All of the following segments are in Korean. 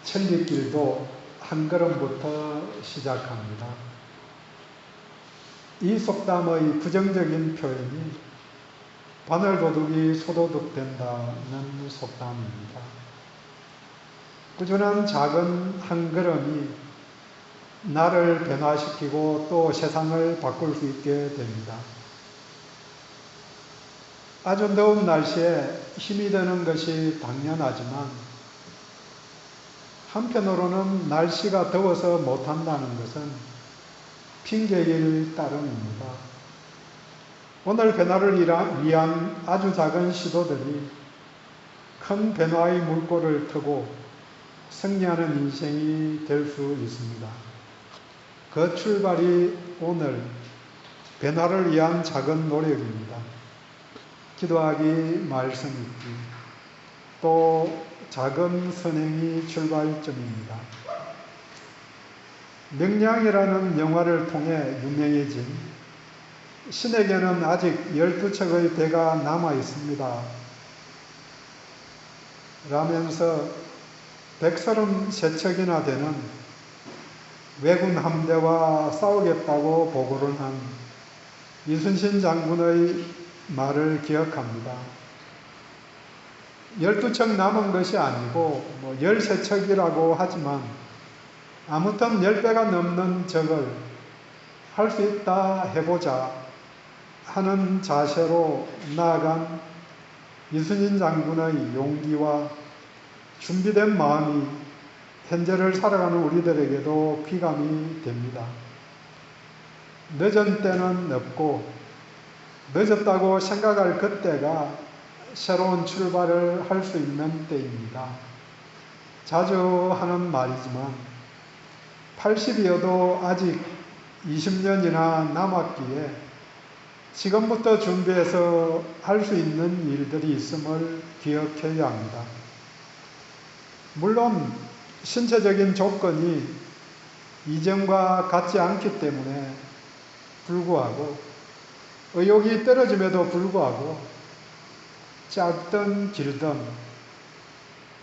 천리길도 한 걸음부터 시작합니다. 이 속담의 부정적인 표현이 바늘도둑이 소도둑된다는 속담입니다. 꾸준한 작은 한 걸음이 나를 변화시키고 또 세상을 바꿀 수 있게 됩니다. 아주 더운 날씨에 힘이 드는 것이 당연하지만 한편으로는 날씨가 더워서 못한다는 것은 핑계일 따름입니다. 오늘 변화를 위한 아주 작은 시도들이 큰 변화의 물꼬를 트고 승리하는 인생이 될 수 있습니다. 그 출발이 오늘 변화를 위한 작은 노력입니다. 기도하기, 말씀 읽기, 또 작은 선행이 출발점입니다. 명량이라는 영화를 통해 유명해진 신에게는 아직 12척의 배가 남아 있습니다 라면서 133척이나 되는 왜군 함대와 싸우겠다고 보고를 한 이순신 장군의 말을 기억합니다. 12척 남은 것이 아니고 13척이라고 하지만 아무튼 10배가 넘는 적을 할 수 있다 해보자 하는 자세로 나아간 이순신 장군의 용기와 준비된 마음이 현재를 살아가는 우리들에게도 귀감이 됩니다. 늦은 때는 없고 늦었다고 생각할 그때가 새로운 출발을 할 수 있는 때입니다. 자주 하는 말이지만 80이어도 아직 20년이나 남았기에 지금부터 준비해서 할 수 있는 일들이 있음을 기억해야 합니다. 물론 신체적인 조건이 이전과 같지 않기 때문에 불구하고 의욕이 떨어짐에도 불구하고 짧든 길든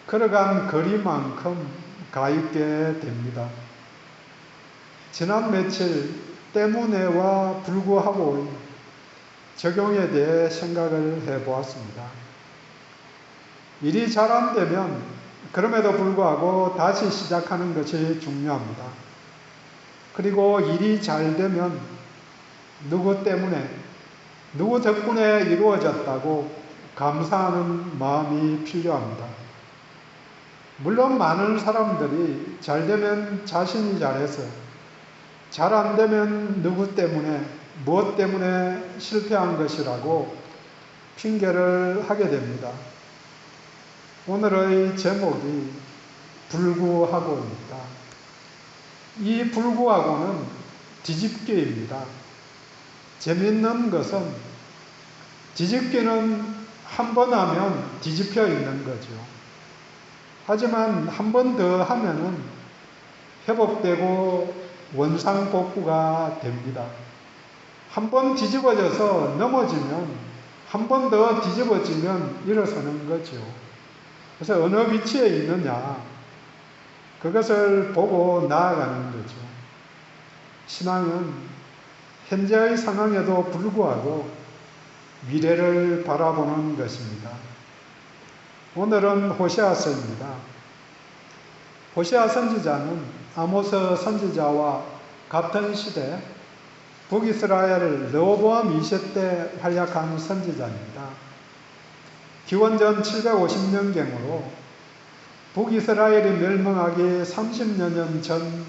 걸어간 거리만큼 가 있게 됩니다. 지난 며칠 때문에와 불구하고의 적용에 대해 생각을 해보았습니다. 일이 잘 안 되면 그럼에도 불구하고 다시 시작하는 것이 중요합니다. 그리고 일이 잘 되면 누구 때문에, 누구 덕분에 이루어졌다고 감사하는 마음이 필요합니다. 물론 많은 사람들이 잘 되면 자신이 잘해서, 잘 안 되면 누구 때문에, 무엇 때문에 실패한 것이라고 핑계를 하게 됩니다. 오늘의 제목이 불구하고입니다. 이 불구하고는 뒤집기입니다. 재미있는 것은 뒤집기는 한 번 하면 뒤집혀 있는 거죠. 하지만 한 번 더 하면은 회복되고 원상복구가 됩니다. 한 번 뒤집어져서 넘어지면 한 번 더 뒤집어지면 일어서는 거죠. 그래서 어느 위치에 있느냐, 그것을 보고 나아가는 거죠. 신앙은 현재의 상황에도 불구하고 미래를 바라보는 것입니다. 오늘은 호세아서입니다. 호세아 선지자는 아모스 선지자와 같은 시대 북이스라엘 르호보암 2세 때 활약한 선지자입니다. 기원전 750년경으로 북이스라엘이 멸망하기 30여 년 전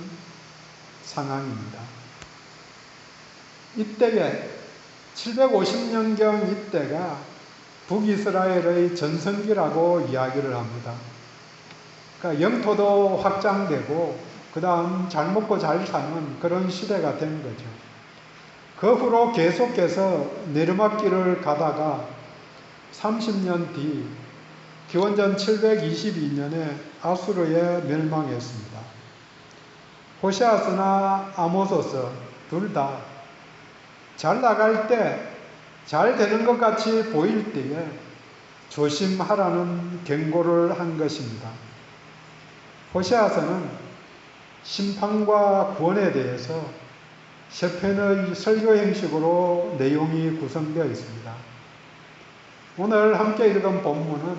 상황입니다. 이때에 750년경 이때가 북이스라엘의 전성기라고 이야기를 합니다. 그러니까 영토도 확장되고 그 다음 잘 먹고 잘 사는 그런 시대가 된 거죠. 그 후로 계속해서 내리막길을 가다가 30년 뒤 기원전 722년에 아수르에 멸망했습니다. 호세아서나 아모스서 둘 다 잘 나갈 때, 잘 되는 것 같이 보일 때에 조심하라는 경고를 한 것입니다. 호세아서는 심판과 구원에 대해서 세 편의 설교 형식으로 내용이 구성되어 있습니다. 오늘 함께 읽은 본문은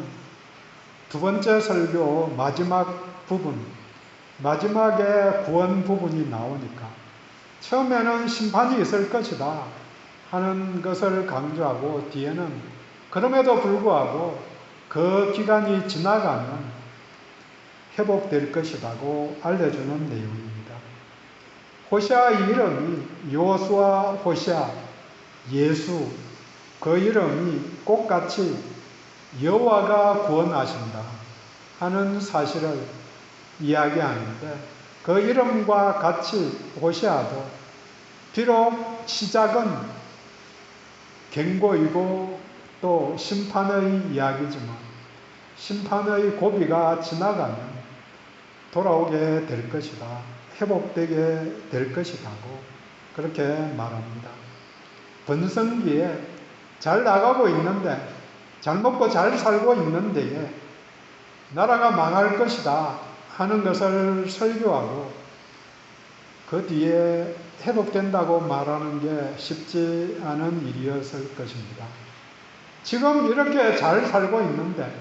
두 번째 설교 마지막 부분, 마지막에 구원 부분이 나오니까 처음에는 심판이 있을 것이다 하는 것을 강조하고 뒤에는 그럼에도 불구하고 그 기간이 지나가면 회복될 것이라고 알려주는 내용입니다. 호세아의 이름이 여호수아, 호세아, 예수, 그 이름이 똑같이 여호와가 구원하신다 하는 사실을 이야기하는데 그 이름과 같이 호세아도 비록 시작은 경고이고 또 심판의 이야기지만 심판의 고비가 지나가면 돌아오게 될 것이다. 회복되게 될 것이라고 그렇게 말합니다. 번성기에 잘 나가고 있는데 잘 먹고 잘 살고 있는데 나라가 망할 것이다 하는 것을 설교하고 그 뒤에 회복된다고 말하는 게 쉽지 않은 일이었을 것입니다. 지금 이렇게 잘 살고 있는데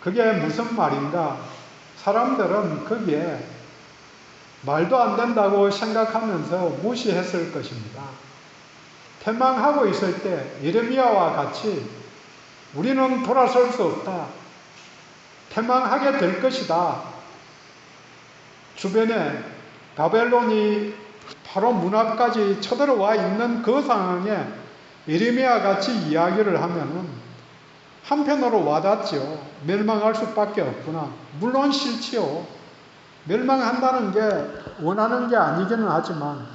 그게 무슨 말인가? 사람들은 거기에 말도 안 된다고 생각하면서 무시했을 것입니다. 패망하고 있을 때 예레미야와 같이 우리는 돌아설 수 없다. 패망하게 될 것이다. 주변에 바벨론이 바로 문 앞까지 쳐들어와 있는 그 상황에 예레미야 같이 이야기를 하면은 한편으로 와닿지요. 멸망할 수밖에 없구나. 물론 싫지요. 멸망한다는 게 원하는 게 아니기는 하지만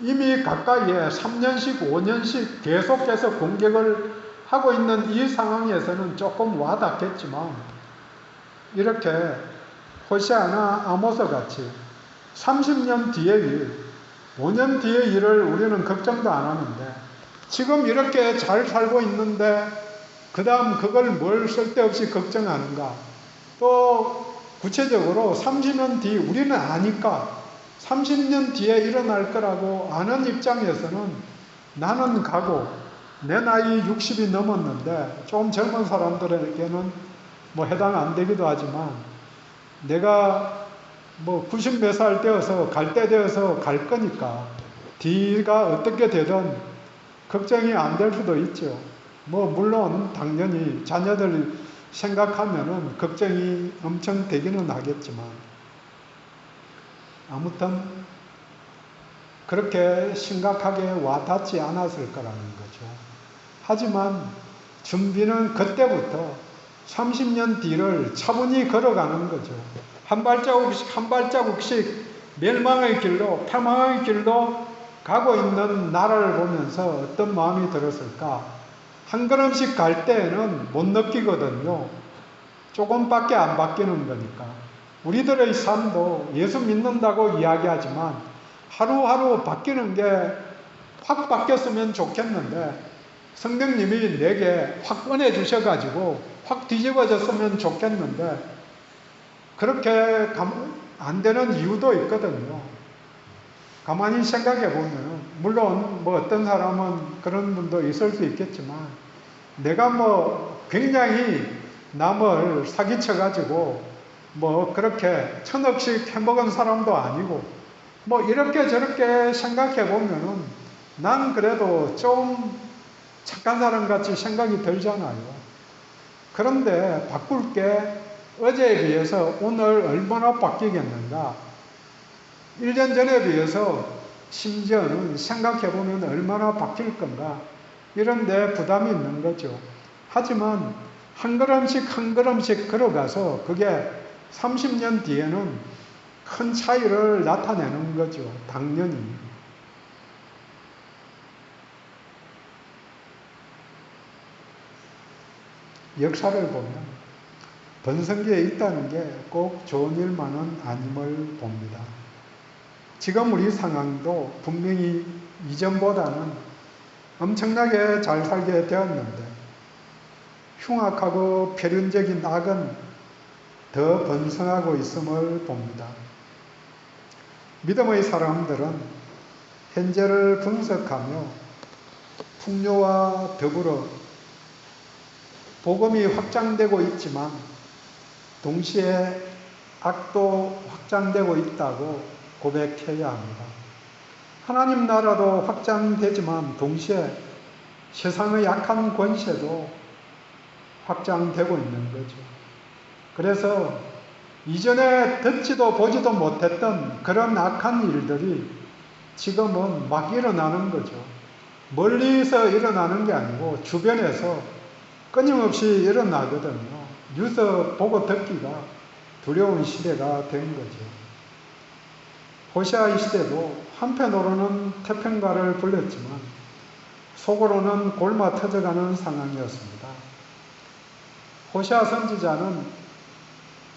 이미 가까이에 3년씩 5년씩 계속해서 공격을 하고 있는 이 상황에서는 조금 와닿겠지만 이렇게 호세아나 아모스 같이 30년 뒤의 일, 5년 뒤의 일을 우리는 걱정도 안 하는데 지금 이렇게 잘 살고 있는데 그 다음 그걸 뭘 쓸데없이 걱정하는가. 또 구체적으로 30년 뒤 우리는 아니까 30년 뒤에 일어날 거라고 아는 입장에서는 나는 가고 내 나이 60이 넘었는데 좀 젊은 사람들에게는 뭐 해당 안 되기도 하지만 내가 뭐 90 몇 살 되어서 갈 때 되어서 갈 거니까 뒤가 어떻게 되든 걱정이 안 될 수도 있죠. 뭐 물론 당연히 자녀들 생각하면은 걱정이 엄청 되기는 하겠지만 아무튼 그렇게 심각하게 와닿지 않았을 거라는 거죠. 하지만 준비는 그때부터 30년 뒤를 차분히 걸어가는 거죠. 한 발자국씩 한 발자국씩 멸망의 길로, 패망의 길로 가고 있는 나라를 보면서 어떤 마음이 들었을까? 한 걸음씩 갈 때에는 못 느끼거든요. 조금밖에 안 바뀌는 거니까. 우리들의 삶도 예수 믿는다고 이야기하지만 하루하루 바뀌는 게 확 바뀌었으면 좋겠는데 성령님이 내게 확 꺼내 주셔가지고 확 뒤집어졌으면 좋겠는데 그렇게 안 되는 이유도 있거든요. 가만히 생각해 보면 물론 뭐 어떤 사람은 그런 분도 있을 수 있겠지만 내가 뭐 굉장히 남을 사기쳐 가지고 뭐 그렇게 천억씩 해먹은 사람도 아니고 뭐 이렇게 저렇게 생각해 보면은 난 그래도 좀 착한 사람 같이 생각이 들잖아요. 그런데 바꿀 게 어제에 비해서 오늘 얼마나 바뀌겠는가? 1년 전에 비해서 심지어는 생각해보면 얼마나 바뀔 건가? 이런데 부담이 있는 거죠. 하지만 한 걸음씩 한 걸음씩 걸어가서 그게 30년 뒤에는 큰 차이를 나타내는 거죠. 당연히. 역사를 보면 번성기에 있다는 게 꼭 좋은 일만은 아님을 봅니다. 지금 우리 상황도 분명히 이전보다는 엄청나게 잘 살게 되었는데 흉악하고 표륜적인 악은 더 번성하고 있음을 봅니다. 믿음의 사람들은 현재를 분석하며 풍요와 더불어 복음이 확장되고 있지만 동시에 악도 확장되고 있다고 고백해야 합니다. 하나님 나라도 확장되지만 동시에 세상의 악한 권세도 확장되고 있는 거죠. 그래서 이전에 듣지도 보지도 못했던 그런 악한 일들이 지금은 막 일어나는 거죠. 멀리서 일어나는 게 아니고 주변에서 끊임없이 일어나거든요. 뉴스 보고 듣기가 두려운 시대가 된 거죠. 호시아 시대도 한편으로는 태평가를 불렀지만 속으로는 골마 터져가는 상황이었습니다. 호시아 선지자는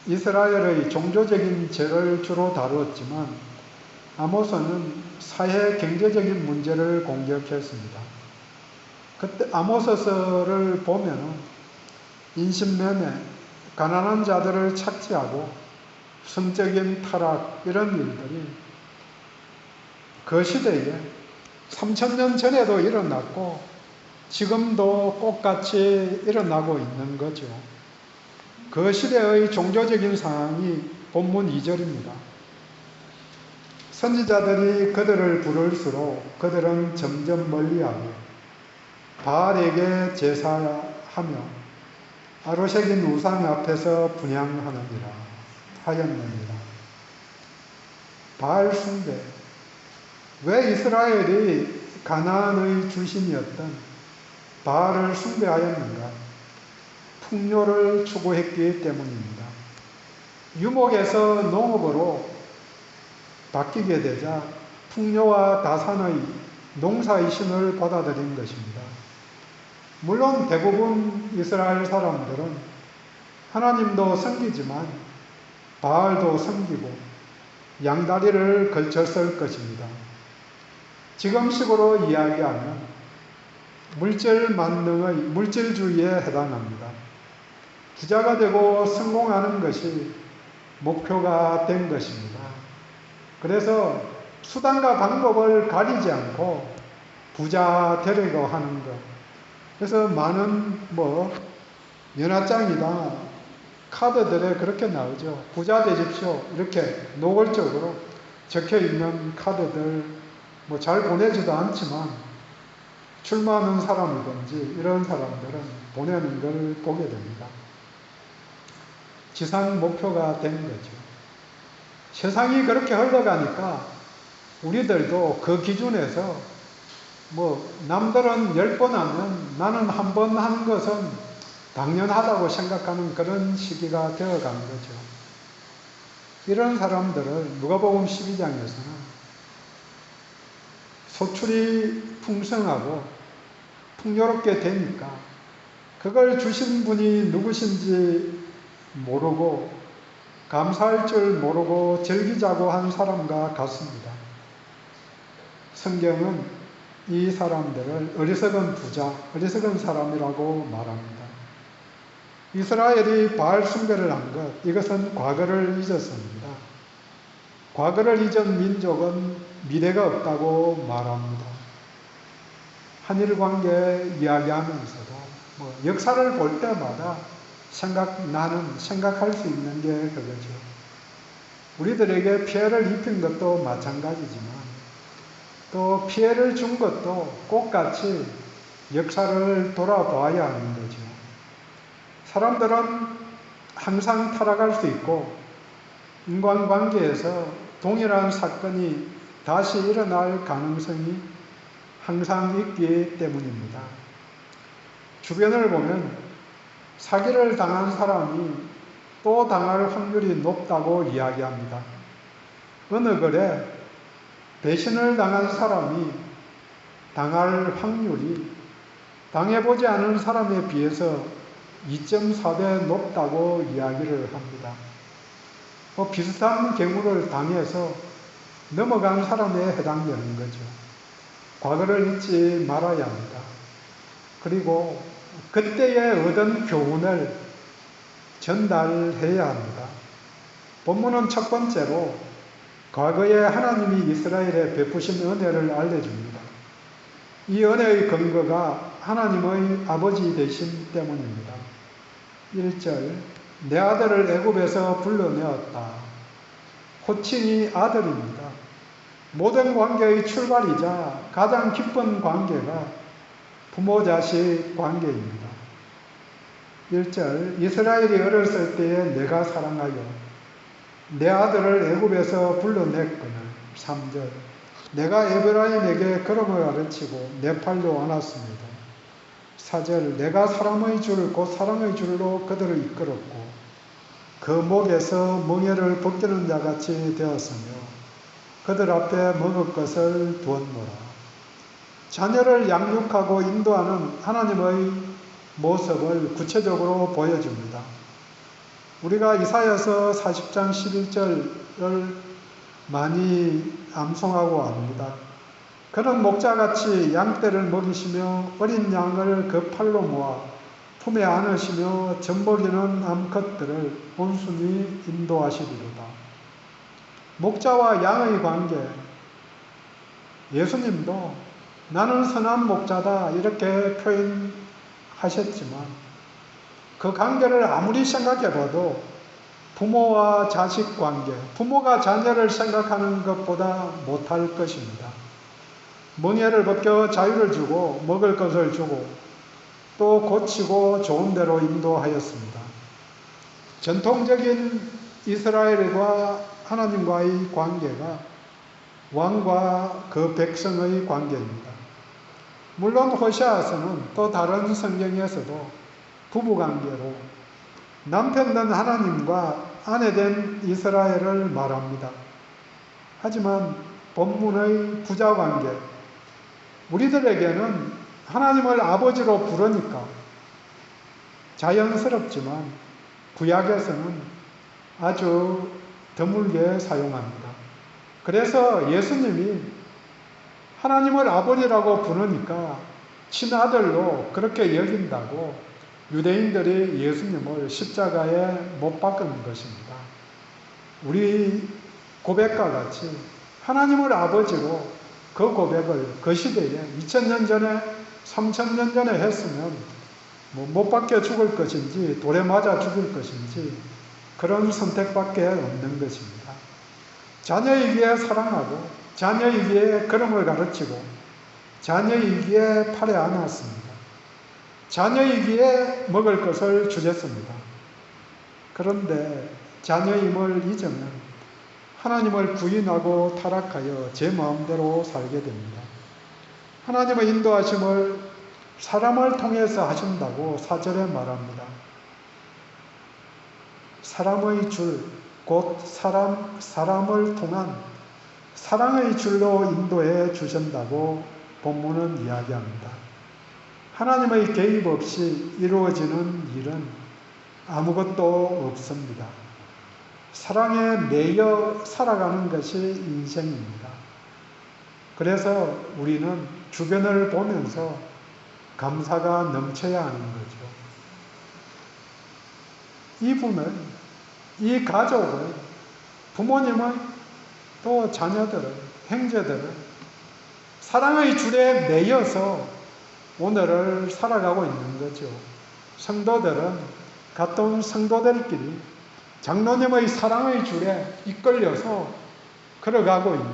이스라엘의 종교적인 죄를 주로 다루었지만 아모스는 사회 경제적인 문제를 공격했습니다. 그때 아모스서를 보면 인신매매, 가난한 자들을 착취하고 성적인 타락 이런 일들이 그 시대에 3000년 전에도 일어났고 지금도 똑같이 일어나고 있는 거죠. 그 시대의 종교적인 상황이 본문 2절입니다. 선지자들이 그들을 부를수록 그들은 점점 멀리하고 바알에게 제사하며 아로색인 우상 앞에서 분향하느니라 하였느니라. 바알 숭배. 왜 이스라엘이 가나안의 중심이었던 바알을 숭배하였는가? 풍요를 추구했기 때문입니다. 유목에서 농업으로 바뀌게 되자 풍요와 다산의 농사의 신을 받아들인 것입니다. 물론 대부분 이스라엘 사람들은 하나님도 섬기지만 바알도 섬기고 양다리를 걸쳤을 것입니다. 지금식으로 이야기하면 물질 만능의 물질주의에 해당합니다. 부자가 되고 성공하는 것이 목표가 된 것입니다. 그래서 수단과 방법을 가리지 않고 부자 되려고 하는 것. 그래서 많은 연하장이나 카드들에 그렇게 나오죠. 부자 되십시오. 이렇게 노골적으로 적혀 있는 카드들, 잘 보내지도 않지만 출마하는 사람이든지 이런 사람들은 보내는 걸 보게 됩니다. 지상 목표가 된 거죠. 세상이 그렇게 흘러가니까 우리들도 그 기준에서 남들은 10번 하면 나는 한 번 하는 것은 당연하다고 생각하는 그런 시기가 되어가는 거죠. 이런 사람들을 누가복음 12장에서는 소출이 풍성하고 풍요롭게 되니까 그걸 주신 분이 누구신지 모르고 감사할 줄 모르고 즐기자고 한 사람과 같습니다. 성경은 이 사람들을 어리석은 부자, 어리석은 사람이라고 말합니다. 이스라엘이 바알 숭배를 한 것, 이것은 과거를 잊었습니다. 과거를 잊은 민족은 미래가 없다고 말합니다. 한일 관계 이야기하면서도 역사를 볼 때마다 생각할 수 있는 게 그거죠. 우리들에게 피해를 입힌 것도 마찬가지지만 또 피해를 준 것도 똑같이 역사를 돌아봐야 하는 거죠. 사람들은 항상 타락할 수 있고 인간관계에서 동일한 사건이 다시 일어날 가능성이 항상 있기 때문입니다. 주변을 보면 사기를 당한 사람이 또 당할 확률이 높다고 이야기합니다. 어느 글에 배신을 당한 사람이 당할 확률이 당해보지 않은 사람에 비해서 2.4배 높다고 이야기를 합니다. 비슷한 경우를 당해서 넘어간 사람에 해당되는 거죠. 과거를 잊지 말아야 합니다. 그리고 그때에 얻은 교훈을 전달해야 합니다. 본문은 첫 번째로 과거에 하나님이 이스라엘에 베푸신 은혜를 알려줍니다. 이 은혜의 근거가 하나님의 아버지 되심 때문입니다. 1절, 내 아들을 애굽에서 불러내었다. 호칭이 아들입니다. 모든 관계의 출발이자 가장 깊은 관계가 부모 자식 관계입니다. 1절, 이스라엘이 어렸을 때에 내가 사랑하여 내 아들을 애굽에서 불러냈거늘. 3절, 내가 에브라임에게 걸음을 가르치고 내 팔로 안았습니다. 4절, 내가 사람의 줄 곧 사랑의 줄로 그들을 이끌었고 그 목에서 멍에를 벗기는 자같이 되었으며 그들 앞에 먹을 것을 두었노라. 자녀를 양육하고 인도하는 하나님의 모습을 구체적으로 보여줍니다. 우리가 이사야서 40장 11절을 많이 암송하고 압니다. 그는 목자같이 양떼를 먹이시며 어린 양을 그 팔로 모아 품에 안으시며 젖먹이는 암컷들을 온순히 인도하시리로다. 목자와 양의 관계, 예수님도 나는 선한 목자다 이렇게 표현하셨지만 그 관계를 아무리 생각해봐도 부모와 자식 관계, 부모가 자녀를 생각하는 것보다 못할 것입니다. 멍에를 벗겨 자유를 주고 먹을 것을 주고 또 고치고 좋은 데로 인도하였습니다. 전통적인 이스라엘과 하나님과의 관계가 왕과 그 백성의 관계입니다. 물론 호세아서는 또 다른 성경에서도 부부관계로 남편 된 하나님과 아내 된 이스라엘을 말합니다. 하지만 본문의 부자관계, 우리들에게는 하나님을 아버지로 부르니까 자연스럽지만 구약에서는 아주 드물게 사용합니다. 그래서 예수님이 하나님을 아버지라고 부르니까 친아들로 그렇게 여긴다고 유대인들이 예수님을 십자가에 못 박은 것입니다. 우리 고백과 같이 하나님을 아버지로 그 고백을 그 시대에 2000년 전에 3000년 전에 했으면 못 박혀 죽을 것인지 돌에 맞아 죽을 것인지 그런 선택밖에 없는 것입니다. 자녀이기에 사랑하고 자녀이기에 걸음을 가르치고 자녀이기에 팔에 안았습니다. 자녀이기에 먹을 것을 주셨습니다. 그런데 자녀임을 잊으면 하나님을 부인하고 타락하여 제 마음대로 살게 됩니다. 하나님의 인도하심을 사람을 통해서 하신다고 4절에 말합니다. 사람의 줄, 곧 사람을 통한 사랑의 줄로 인도해 주신다고 본문은 이야기합니다. 하나님의 개입 없이 이루어지는 일은 아무것도 없습니다. 사랑에 매여 살아가는 것이 인생입니다. 그래서 우리는 주변을 보면서 감사가 넘쳐야 하는 거죠. 이분을, 이 가족을, 부모님을, 또 자녀들을, 형제들을 사랑의 줄에 매여서 오늘을 살아가고 있는 거죠. 성도들은 같은 성도들끼리 장로님의 사랑의 줄에 이끌려서 걸어가고 있는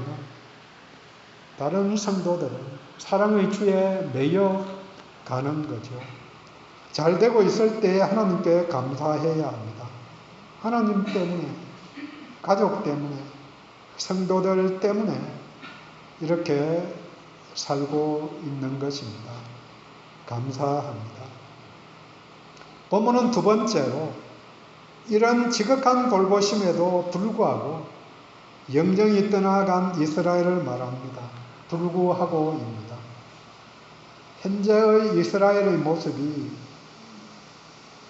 다른 성도들은 사랑의 줄에 매여 가는 거죠. 잘 되고 있을 때 하나님께 감사해야 합니다. 하나님 때문에, 가족 때문에, 성도들 때문에 이렇게 살고 있는 것입니다. 감사합니다. 본문은 두 번째로 이런 지극한 돌보심에도 불구하고 영정이 떠나간 이스라엘을 말합니다. 불구하고입니다. 현재의 이스라엘의 모습이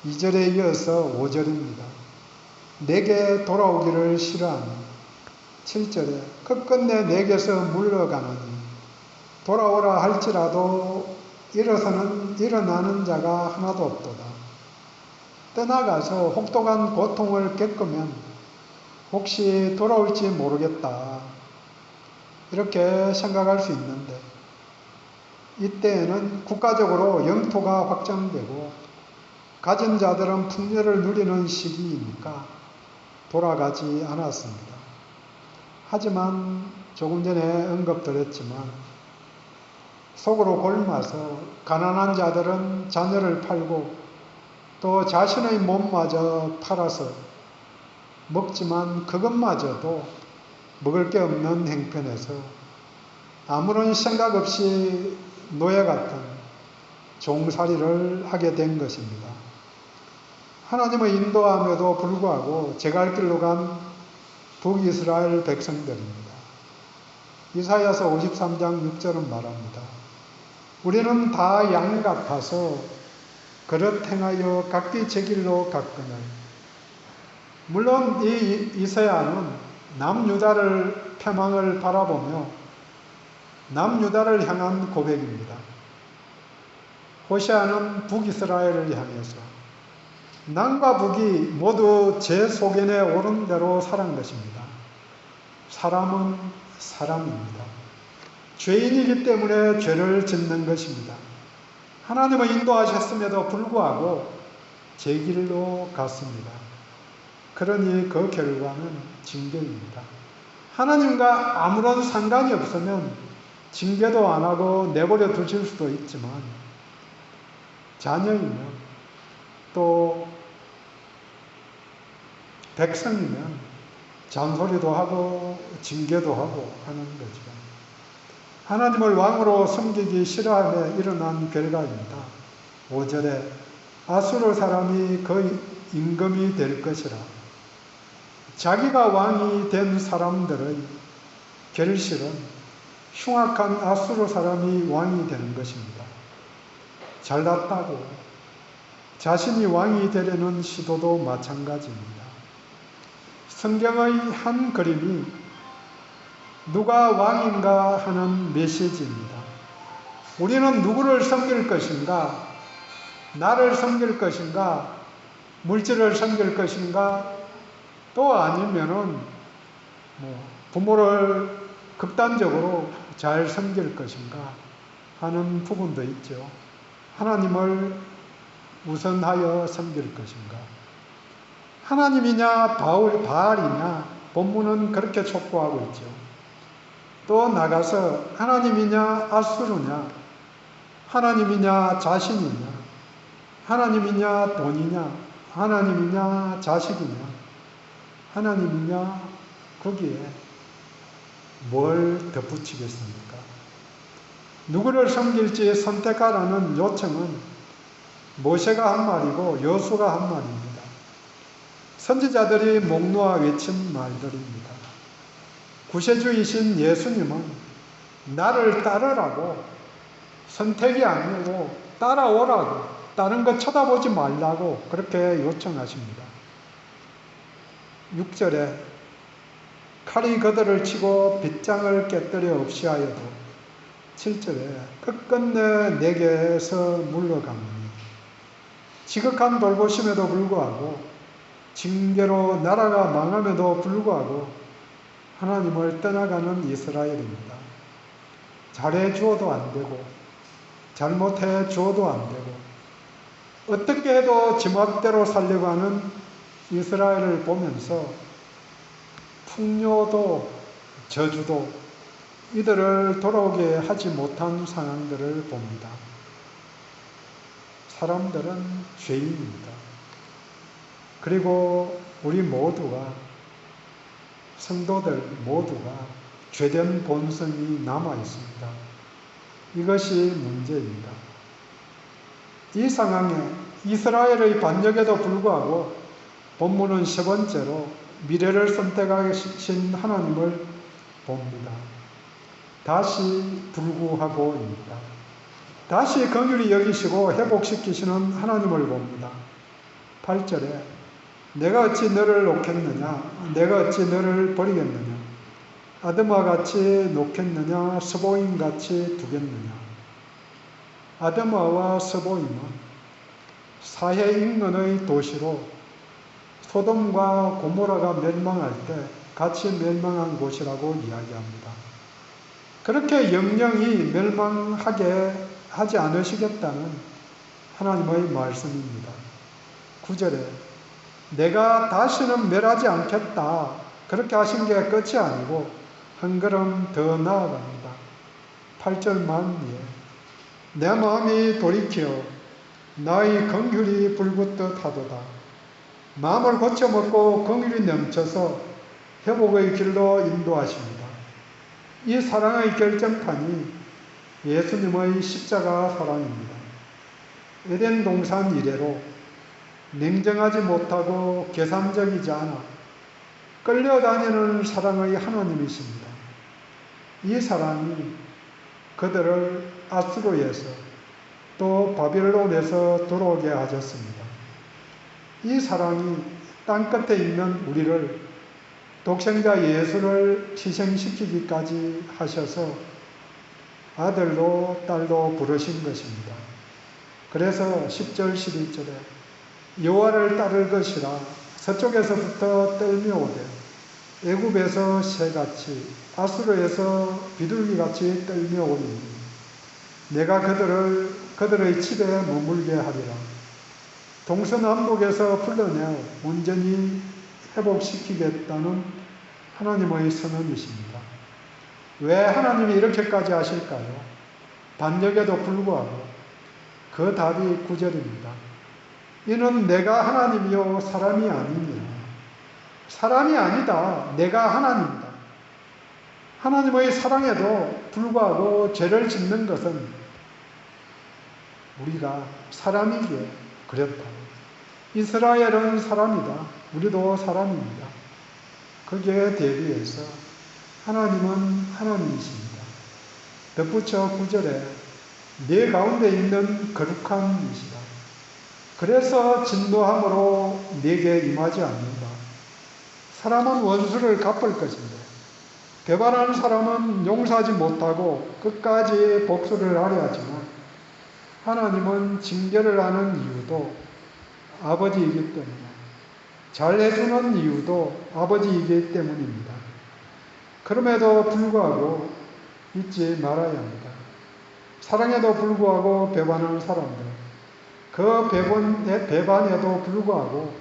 2절에 이어서 5절입니다. 내게 돌아오기를 싫어하니 7절에 끝끝내 내게서 물러가느니 돌아오라 할지라도 일어나는 자가 하나도 없도다. 떠나가서 혹독한 고통을 겪으면 혹시 돌아올지 모르겠다. 이렇게 생각할 수 있는데, 이때에는 국가적으로 영토가 확장되고 가진 자들은 풍요를 누리는 시기이니까 돌아가지 않았습니다. 하지만 조금 전에 언급드렸지만 속으로 골마서 가난한 자들은 자녀를 팔고 또 자신의 몸마저 팔아서 먹지만 그것마저도 먹을 게 없는 형편에서 아무런 생각 없이 노예 같은 종살이를 하게 된 것입니다. 하나님의 인도함에도 불구하고 제갈 길로 간 북이스라엘 백성들입니다. 이사야서 53장 6절은 말합니다. 우리는 다 양 같아서 그릇 행하여 각기 제 길로 갔거늘. 물론 이 이사야는 남유다를 패망을 바라보며 남유다를 향한 고백입니다. 호세아는 북이스라엘을 향해서 남과 북이 모두 제 소견에 오른 대로 살은 것입니다. 사람은 사람입니다. 죄인이기 때문에 죄를 짓는 것입니다. 하나님은 인도하셨음에도 불구하고 제 길로 갔습니다. 그러니 그 결과는 징계입니다. 하나님과 아무런 상관이 없으면 징계도 안 하고 내버려 두실 수도 있지만 자녀이면 또 백성이면 잔소리도 하고 징계도 하고 하는 거죠. 하나님을 왕으로 섬기기 싫어함에 일어난 결과입니다. 5절에 아수르 사람이 그 임금이 될 것이라. 자기가 왕이 된 사람들의 결실은 흉악한 아수르 사람이 왕이 되는 것입니다. 잘났다고 자신이 왕이 되려는 시도도 마찬가지입니다. 성경의 한 그림이 누가 왕인가 하는 메시지입니다. 우리는 누구를 섬길 것인가? 나를 섬길 것인가? 물질을 섬길 것인가? 또 아니면은 부모를 극단적으로 잘 섬길 것인가 하는 부분도 있죠. 하나님을 우선하여 섬길 것인가? 하나님이냐 바알이냐 본문은 그렇게 촉구하고 있죠. 또 나가서 하나님이냐 아수르냐, 하나님이냐 자신이냐, 하나님이냐 돈이냐, 하나님이냐 자식이냐, 하나님이냐 거기에 뭘 덧붙이겠습니까? 누구를 섬길지 선택하라는 요청은 모세가 한 말이고 여호수아가 한 말입니다. 선지자들이 목 놓아 외친 말들입니다. 구세주이신 예수님은 나를 따르라고, 선택이 아니고 따라오라고, 다른 거 쳐다보지 말라고 그렇게 요청하십니다. 6절에 칼이 그들을 치고 빗장을 깨뜨려 없이 하여도 7절에 끝끝내 내게서 물러가느니 지극한 돌보심에도 불구하고 징계로 나라가 망함에도 불구하고 하나님을 떠나가는 이스라엘입니다. 잘해 주어도 안 되고 잘못해 주어도 안 되고 어떻게 해도 지멋대로 살려고 하는 이스라엘을 보면서 풍요도 저주도 이들을 돌아오게 하지 못한 상황들을 봅니다. 사람들은 죄인입니다. 그리고 우리 모두가, 성도들 모두가 죄된 본성이 남아 있습니다. 이것이 문제입니다. 이 상황에 이스라엘의 반역에도 불구하고 본문은 세 번째로 미래를 선택하신 하나님을 봅니다. 다시 불구하고입니다. 다시 긍휼히 여기시고 회복시키시는 하나님을 봅니다. 8절에 내가 어찌 너를 놓겠느냐, 내가 어찌 너를 버리겠느냐, 아드마같이 놓겠느냐, 스보임같이 두겠느냐. 아드마와 스보임은 사해 인근의 도시로 소돔과 고모라가 멸망할 때 같이 멸망한 곳이라고 이야기합니다. 그렇게 영영이 멸망하게 하지 않으시겠다는 하나님의 말씀입니다. 9절에 내가 다시는 멸하지 않겠다 그렇게 하신 게 끝이 아니고 한 걸음 더 나아갑니다. 8절만 내 마음이 돌이켜 나의 긍휼이 불붙듯 하도다. 마음을 고쳐먹고 긍휼이 넘쳐서 회복의 길로 인도하십니다. 이 사랑의 결정판이 예수님의 십자가 사랑입니다. 에덴 동산 이래로 냉정하지 못하고 계산적이지 않아 끌려다니는 사랑의 하나님이십니다. 이 사랑이 그들을 아수르에서 또 바벨론에서 들어오게 하셨습니다. 이 사랑이 땅끝에 있는 우리를 독생자 예수를 희생시키기까지 하셔서 아들로 딸로 부르신 것입니다. 그래서 10절 11절에 여호와를 따를 것이라 서쪽에서부터 떨며오되 애굽에서 새같이 아수르에서 비둘기같이 떨며오니 내가 그들의 집에 머물게 하리라. 동서남북에서 불러내어 온전히 회복시키겠다는 하나님의 선언이십니다. 왜 하나님이 이렇게까지 하실까요? 반역에도 불구하고 그 답이 9절입니다. 이는 내가 하나님이요 사람이 아니니라. 사람이 아니다. 내가 하나님이다. 하나님의 사랑에도 불구하고 죄를 짓는 것은 우리가 사람이기에 그랬다. 이스라엘은 사람이다. 우리도 사람입니다. 거기에 대비해서 하나님은 하나님이십니다. 덧붙여 9절에 네 가운데 있는 거룩한 이시다. 그래서 진노함으로 네게 임하지 않는다. 사람은 원수를 갚을 것인데 배반하는 사람은 용서하지 못하고 끝까지 복수를 하려 하지만 하나님은 징계를 하는 이유도 아버지이기 때문에 잘해주는 이유도 아버지이기 때문입니다. 그럼에도 불구하고 잊지 말아야 합니다. 사랑에도 불구하고 배반하는 사람들, 그 배반에도 불구하고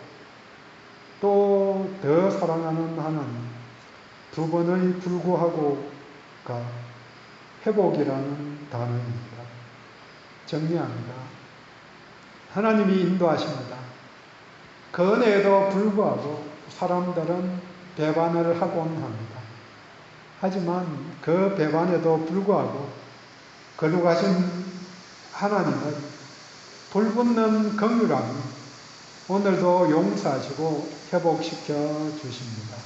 또 더 사랑하는 하나님, 두 번의 불구하고가 회복이라는 단어입니다. 정리합니다. 하나님이 인도하십니다. 그 은혜에도 불구하고 사람들은 배반을 하곤 합니다. 하지만 그 배반에도 불구하고 거룩하신 하나님의 불붙는 긍휼함이 오늘도 용서하시고 회복시켜 주십니다.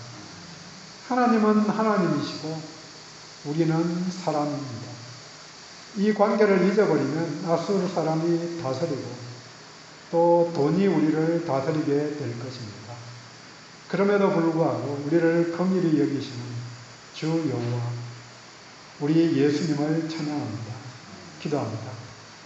하나님은 하나님이시고 우리는 사람입니다. 이 관계를 잊어버리면 아수르 사람이 다스리고 또 돈이 우리를 다스리게 될 것입니다. 그럼에도 불구하고 우리를 긍휼히 여기시는 주 여호와 우리 예수님을 찬양합니다. 기도합니다.